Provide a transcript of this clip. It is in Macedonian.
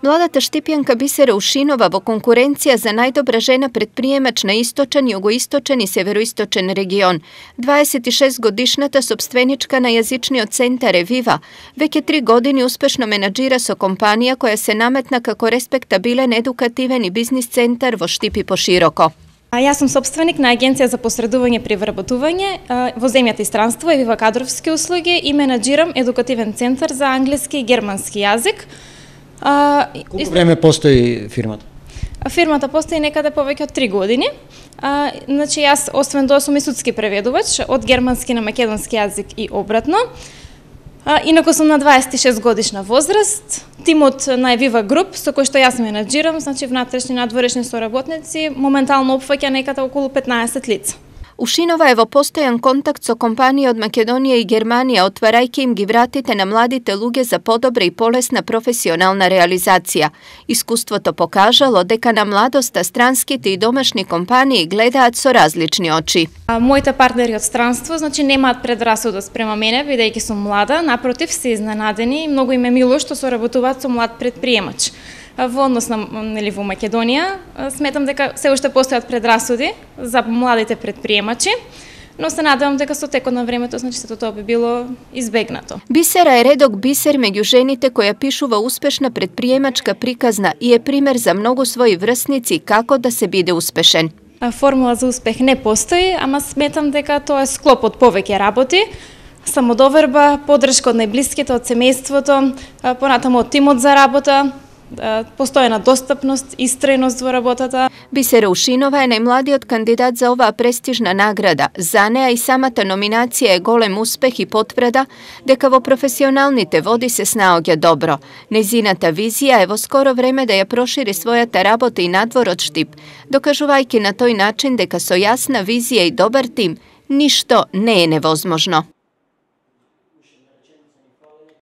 Mladата Štipjanka Bisera Ušinova vo konkurencija za najdobra žena predprijemač na istočan, jugoistočan i severoistočan region. 26-godišnjata sopstvenička na jazični od centare Viva. Već je 3 godine uspešno menadžira so kompanija koja se nametna kako respektabilen, edukativen i biznis centar vo Štipi poširoko. Јас сум собственик на агенција за посредување при вработување во земјата и странство и Viva кадровски услуги и менаџирам едукативен центар за англиски и германски јазик. Колку време постои фирмата? Фирмата постои некаде повеќе од 3 години. Значи јас освен тоа сум и судски преведувач од германски на македонски јазик и обратно. Инаку сум на 26 годишна возраст. Тимот на Viva Груп, со кој што јас менаџирам, значи внатрешни и надворешни соработници, моментално опфаќа некаде околу 15 лица. Ušinova je vo postojan kontakt so kompanije od Makedonije i Germanije, otvaraјќи im ги vratite na mladite luge za podobra i polesna profesionalna realizacija. Iskustvoto pokažalo дека на младоста странските и домашни компании гледаат со различни очи. Моите партнери од странство, значи немаат предрасуда спрема мене, бидејќи сум млада, напротив се изненадени и многу им е мило што соработуваат со млад предприемач. Во однос на во Македонија, сметам дека се уште постојат предрасуди за младите предприемачи, но се надевам дека со текот на времето, значи сето тоа би било избегнато. Bisera je redok biser među ženите koja pišuva uspešna predprijemačka prikazna i je primer za mnogo svoji vrsnici kako da se bide uspešen. Формула за успех не постои, ама сметам дека тоа е склоп од повеќе работи, самодоверба, поддршка од најблиските, од семејството, понатаму од тимот за работа, постојана достапност, истрајност во работата. Bisera Ušinova je najmladijot kandidat za ova prestižna nagrada. Za neja i samata nominacija je golem uspeh i potvrda дека во profesionalnite vodi se snaoge dobro. Nezinata vizija je vo skoro vreme da je proširi svojata rabota i nadvor od Štip, dokažuvajki na toj način дека so jasna vizija i dobar tim, ništo ne je nevozmožno.